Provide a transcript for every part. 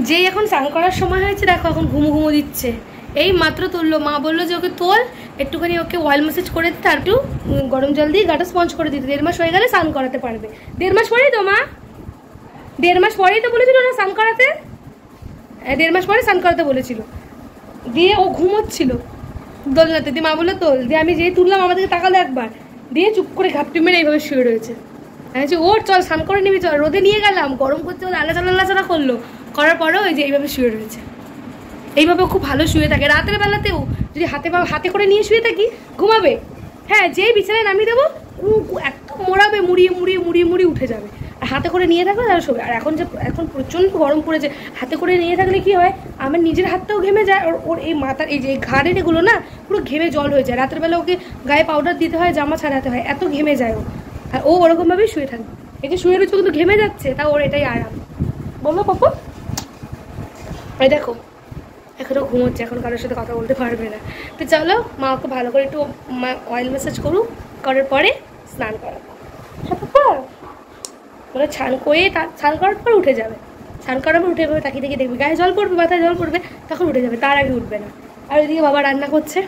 যেই এখন স্নান করার সময় হয়েছে দেখো এখন ঘুমো ঘুমো দিচ্ছে। এই মাত্র তুললো, মা বললো যে ওকে তোল একটুখানি ওকে অয়েল ম্যাসাজ করে দিতে আর একটু গরম জল দিয়ে গাটা স্পঞ্জ করে দিতে, 1.5 মাস হয়ে গেলে স্নান করাতে পারবে। 1.5 মাস পরেই তো মা, 1.5 মাস পরেই তো বলেছিল না স্নান করাতে, 1.5 মাস পরে স্নান করাতে বলেছিল। দিয়ে ও ঘুমোচ্ছিল দোলনাতে, দিয়ে মা বললো তোল, দিয়ে আমি যেই তুললাম আমাদেরকে তাকালো একবার, দিয়ে চুপ করে ঘাপটি মেরে এইভাবে শুয়ে রয়েছে। আমি বলছি ওর চল স্নান করে নিবি চল, রোদে নিয়ে গেলাম গরম করতে আলাচালা করলো, করার পরেও ওই যে এইভাবে শুয়ে রয়েছে। এইভাবে খুব ভালো শুয়ে থাকে, রাতের বেলাতেও যদি হাতে করে নিয়ে শুয়ে থাকি ঘুমাবে। হ্যাঁ, যেই বিছানায় নামিয়ে দেবো একদম মোড়াবে, মুড়িয়ে উঠে যাবে। আর হাতে করে নিয়ে থাকলে তারা শোবে। আর এখন প্রচণ্ড গরম পড়েছে, হাতে করে নিয়ে থাকলে কি হয় আমার নিজের হাতটাও ঘেমে যায়, ওর এই মাথার এই যে ঘাড়ের এগুলো না পুরো ঘেমে জল হয়ে যায়। রাতের বেলা ওকে গায়ে পাউডার দিতে হয়, জামা ছাড়াতে হয়, এত ঘেমে যায় ও। আর ও ওরকমভাবেই শুয়ে থাকবে, এই যে শুয়ে রয়েছে কিন্তু ঘেমে যাচ্ছে, তা ওর এটাই আরাম। বললো পাপা এই দেখো এখনও ঘুমোচ্ছে, এখন কারোর সাথে কথা বলতে পারবে না। তো চলো মা ওকে ভালো করে একটু অয়েল ম্যাসাজ করুক, করার পরে স্নান করাবো। মানে স্নান করার পর উঠে যাবে, স্নান করার পর উঠে যাবে, তাকিয়ে দেখবে গায়ে জল পড়বে, মাথায় জল পড়বে, তখন উঠে যাবে, তার আগে উঠবে না। আর ওইদিকে বাবা রান্না করছে,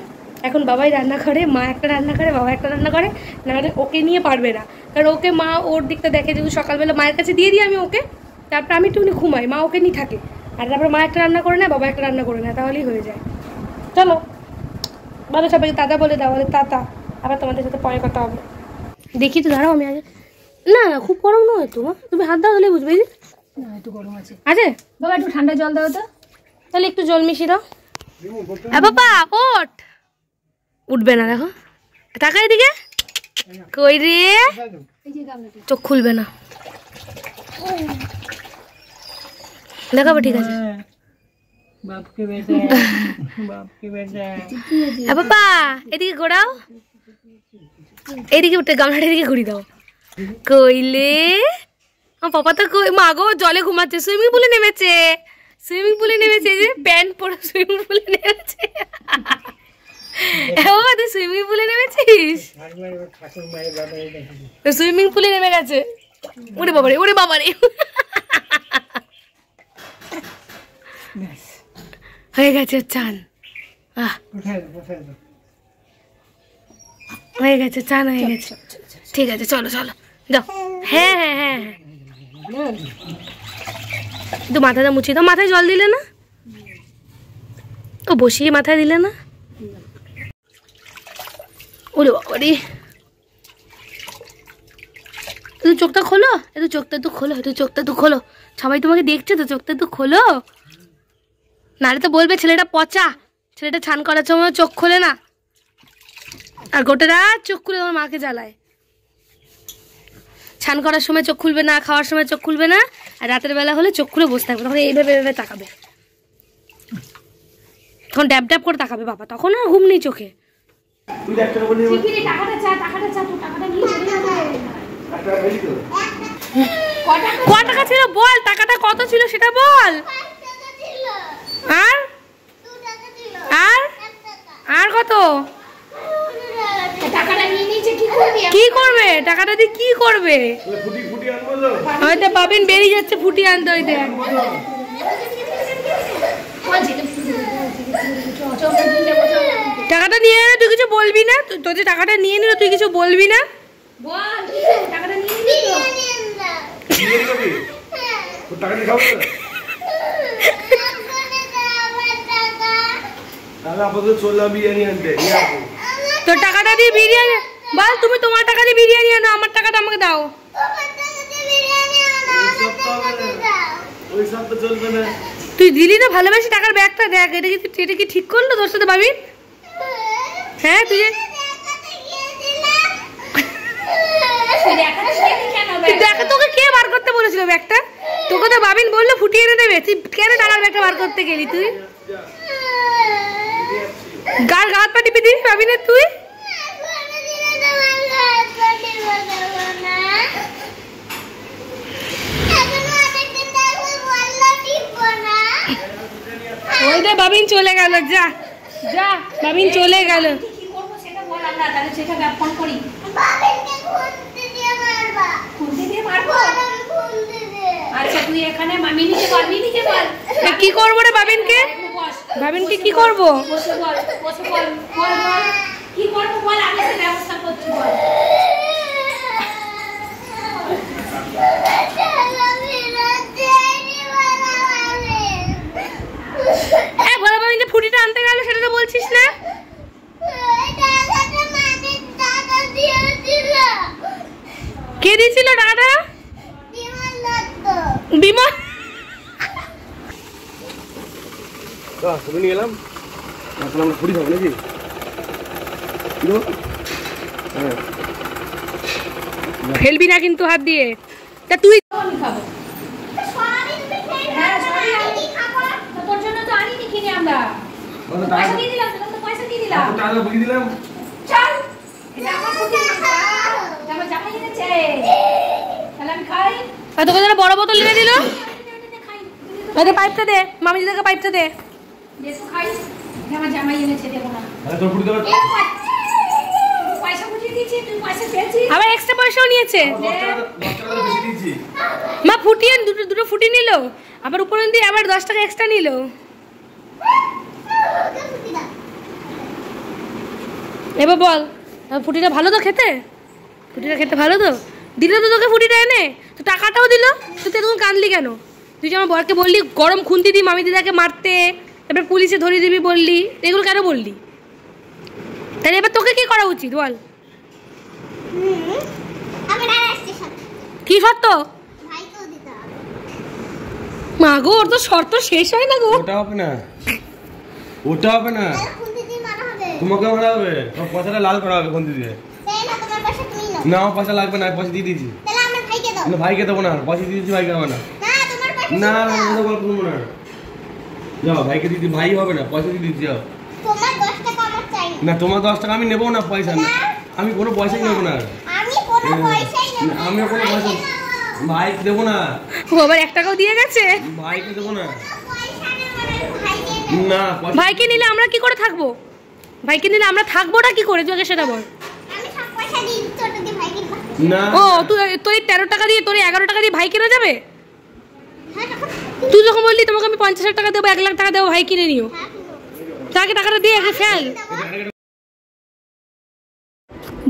এখন বাবাই রান্না করে, মা একটা রান্না করে, বাবা একটা রান্না করে, না হলে ওকে নিয়ে পারবে না। কারণ ওকে মা ওর দিকটা দেখে, যেহেতু সকালবেলা মায়ের কাছে দিয়ে দিই আমি ওকে, তারপর আমি একটুখানি ঘুমাই, মা ওকে নিয়ে থাকে, আর তারপরে মা একটা রান্না করে নেয়, বাবা একটা রান্না করে নেয়, তাহলেই হয়ে যায়। চলো বলো সবাইকে দাদা বলে দাও, বলে তাতা, আবার তোমাদের সাথে পরে কথা হবে। দেখি তো দাঁড়াও আমি আগে, না খুব গরম নয় তো, তুমি হাত দাও তাহলে বুঝবে। না একটু গরম আছে আছে বাবা, একটু ঠান্ডা জল দাও তো, তাহলে একটু জল মিশিয়ে দাও। বাবা ওঠ, উঠবে না, দেখো টাকা এদিকে কই রে, চোখ খুলবে না, দেখাবো ঠিক আছে। বাবা এদিকে ঘোরাও, এদিকে উঠে গামলাটা এদিকে ঘুরি দাও। কইলে পাপা তো কই, মা গো জলে ঘুমাচ্ছে, সুইমিং পুলে নেমেছে, যে প্যান্ট পরে সুইমিং পুলে নেমেছে। বাবা তুই সুইমিং পুলে নেমেছিস, সুইমিং পুলে নেমে গেছে। ওরে বাবারে, ওরে বাবারে, হয়ে গেছে চান, হয়ে গেছে চান, হয়ে গেছে। ঠিক আছে চলো চলো যাও। হ্যাঁ হ্যাঁ হ্যাঁ হ্যাঁ, তো মাথাটা মুছিয়ে দাও, মাথায় জল দিলে না, ও বসিয়ে মাথায় দিলে না। ওরে বাবারে, একটু চোখটা খোলো, একটু চোখটা একটু খোলো, সবাই তোমাকে দেখছে তো, চোখটা একটু খোলো, নাহলে তো বলবে ছেলেটা পচা, ছেলেটা স্নান করার সময় চোখ খোলে না, আর গোটা রাত চোখ খুলে তোমার মাকে জ্বালায়। স্নান করার সময় চোখ খুলবে না, খাওয়ার সময় চোখ খুলবে না, আর রাতের বেলা হলে চোখ খুলে বসে থাকবে, তখন এইভাবে তাকাবে, তখন ড্যাব ড্যাব করে তাকাবে বাবা, তখন আর ঘুম নেই চোখে। ক টাকা ছিল বল, টাকাটা কত ছিল সেটা বল। আর আর আর কত, কি করবে টাকাটা দিয়ে, কি করবে? হয়তো বাবিন বেরিয়ে যাচ্ছে ফুটি আনতে, ওই দেখ টাকাটা নিয়ে এনে, তুই কিছু বলবি না, তোর যে টাকাটা নিয়ে নিল তুই কিছু বলবি না, টাকাটা নিয়ে তোর টাকাটা দিয়ে বিরিয়ানি বল, তুমি তোমার টাকা দিয়ে বিরিয়ানি আনো, আমার টাকাটা আমাকে দাও। তুই দিলি না ভালোবাসি টাকার ব্যাগটা, দেখ এটা কি ঠিক করলো তোর সাথে বাবিন? হ্যাঁ তুই দেখা, তোকে কে বার করতে বলেছিল ব্যাগটা? তোকে তো বাবিন বললো ফুটিয়ে এনে দেবে, তুই কেন টাকার ব্যাগটা বার করতে গেলি? তুই গাত পা টিপে দিবি বাবিনের, তুই ওই দে বাবিন চলে গেল, যা যা বাবিন চলে গেল। আচ্ছা তুই এখানে মিনিকে বল কি করবো রে বাবিনকে? বাবিনকে কি করবো? বসে বল কি করবো বল, আমি সে ব্যবস্থা করছি বল। বড় বাবিন যে ফুটিটা আনতে গেল সেটা তো বলছিস না? কে দিয়েছিল টাকাটা? বিমল। নিয়ে এলাম এখন আমরা ফুটি খাবো নাকি? ফেলবি না কিন্তু হাত দিয়ে। তা তুই আমি খাবো। হ্যাঁ সবই আমি খাবো, তোর জন্য তো আনিনি কিনে আমরা। পয়সা দিয়ে দিলাম, তোকে তো পয়সা দিয়ে দিলাম। টাকা বুঝিয়ে দিলাম। চল এটা আমার ফুটি না, আমার জামাই এনেছে, তাহলে আমি খাই। আর তোকে যারা বড় বোতল এনে দিল, ওদের পাইপটা দে, মামি দিদাকে পাইপটা দে। দেখো খাই, আমার জামাই এনেছে, দেবো না। তোর ফুটি দেবে। পয়সা বুঝিয়ে দিয়েছি, তুই পয়সা পেয়েছিস। আবার এক্সট্রা পয়সাও নিয়েছে। 10 টাকা বেশি দিয়েছি। মা ফুটিয়ে দুটো ফুটি নিল, আবার উপরে দিয়ে আবার 10 টাকা এক্সট্রা নিল। এবার বল, ফুটিটা ভালো তো খেতে? ফুটিটা খেতে ভালো তো? দিল তো তোকে ফুটিটা এনে, তো টাকাটাও দিল, তো তুই তখন কাঁদলি কেন? তুই যে আমার বরকে বললি গরম খুন্তি দি মামি দিদাকে মারতে, তারপরে পুলিশে ধরিয়ে দিবি বললি, এগুলো কেন বললি? তাহলে এবার তোকে কি করা উচিত বল? কি শর্ত? মা গো, ওর তো শর্ত শেষ হয় না গো। ওটা হবে না, ওটা হবে না, তোমাকে মারা হবে। তোমার পয়সাটা লাল করা হবে খুন্তি দিয়ে। না আমার পয়সা লাগবে না, পয়সা দিয়ে দিয়েছি। না ভাইকে দেবো না, পয়সা দিয়ে দিয়েছি, ভাইকে হবে না। না গল্প করবো না, যাও ভাইকে দিদি, ভাই হবে না, পয়সা দিয়ে দিচ্ছি। যাও না, তোমার 10 টাকা আমি নেবো না, পয়সা না, আমি কোনো পয়সাই নেবো না। আমিও কোনো পয়সা ভাইকে দেবো না। ও আবার 1 টাকাও দিয়ে গেছে। ভাইকে দেবো না। না ভাইকে নিলে আমরা কি করে থাকবো? ভাইকে নিলে আমরা থাকবোটা কি করে, তুই আগে সেটা বল। না ও তুই তোর 13 টাকা দিয়ে, তোর 11 টাকা দিয়ে ভাই কিনে যাবে? তুই যখন বললি তোমাকে আমি 50,000 টাকা দেবো, 1 লাখ টাকা দেবো, ভাই কিনে নিও, তাকে টাকাটা দিয়ে আগে ফেল।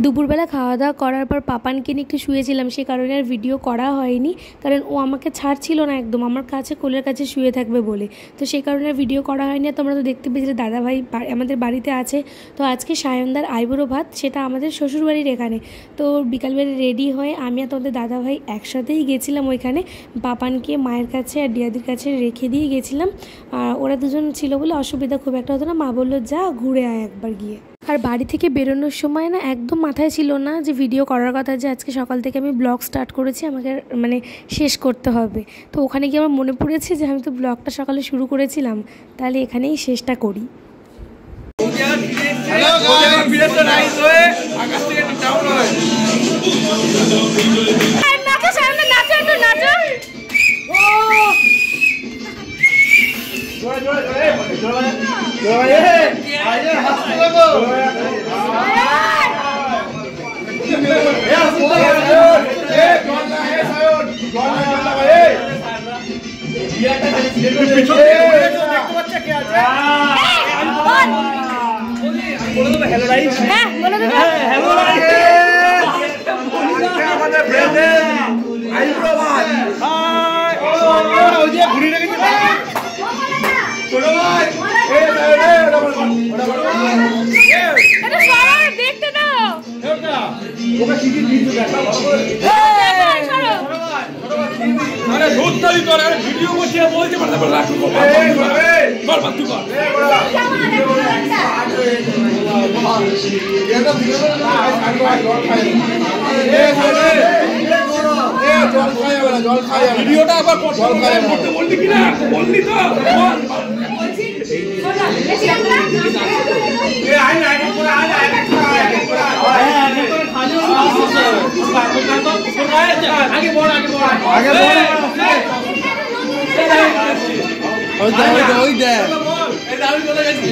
দুপুরবেলা খাওয়া দাওয়া করার পর পাপানকে নিয়ে একটু শুয়েছিলাম, সেই কারণে আর ভিডিও করা হয়নি, কারণ ও আমাকে ছাড়ছিল না একদম, আমার কাছে কোলের কাছে শুয়ে থাকবে বলে, তো সেই কারণে আর ভিডিও করা হয়নি। আর তোমরা তো দেখতে পেয়েছিলে দাদাভাই আমাদের বাড়িতে আছে, তো আজকে সায়নদার আইবুড়ো ভাত, সেটা আমাদের শ্বশুরবাড়ির এখানে। তো বিকালবেলা রেডি হয়ে আমি আর তোমাদের দাদাভাই একসাথেই গেছিলাম ওইখানে, পাপানকে মায়ের কাছে আর ডিয়াদির কাছে রেখে দিয়ে গেছিলাম। আর ওরা দুজন ছিল বলে অসুবিধা খুব একটা হতো না, মা বললো যা ঘুরে আয় একবার গিয়ে। আর বাড়ি থেকে বেরোনোর সময় না একদম মাথায় ছিল না যে ভিডিও করার কথা, যে আজকে সকাল থেকে আমি ব্লগ স্টার্ট করেছি, আমাকে মানে শেষ করতে হবে। তো ওখানে গিয়ে আমার মনে পড়েছে যে আমি তো ব্লগটা সকালে শুরু করেছিলাম, তাহলে এখানেই শেষটা করি। দেখতে দাও আরে ধুত্তালি তোর আরে ভিডিও করছি বলতে পারতে পারলা রাখ কর বাদ তুই কর জল খাই ভিডিওটা আবার করতে বললি কি না বললি তো এ আই না পুরো আই আগে বড় ওই দে এই দাঁড়ি চলে গেছে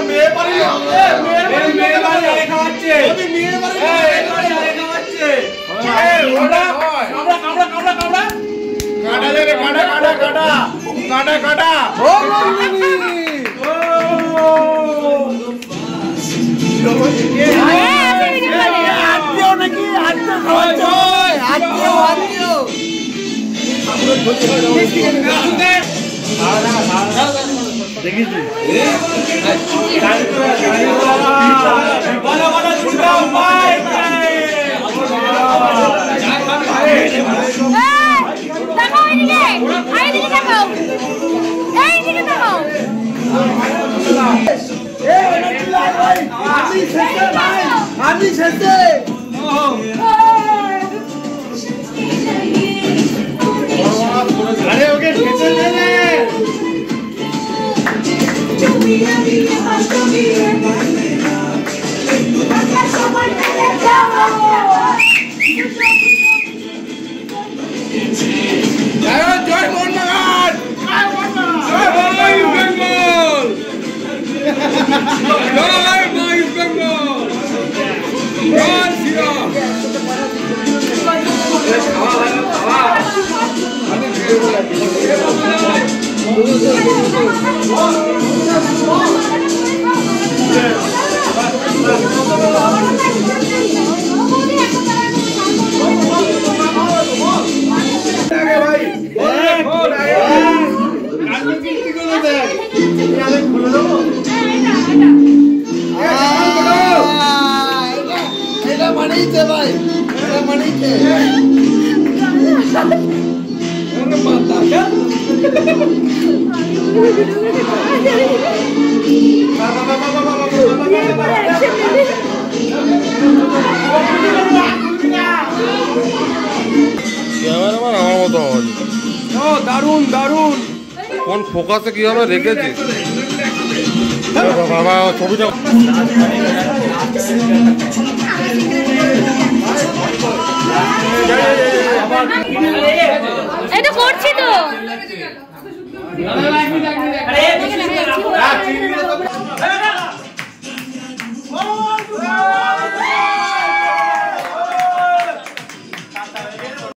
মেয়ে বাড়ি খাওয়াচ্ছে মেয়ে বাড়ি খাওয়াচ্ছে ক্যামেরাম্যান আমার মতো দারুন দারুন কোন ফোকাসে কিভাবে রেখেছিস বাবা ছবিটা এই তো করছি তো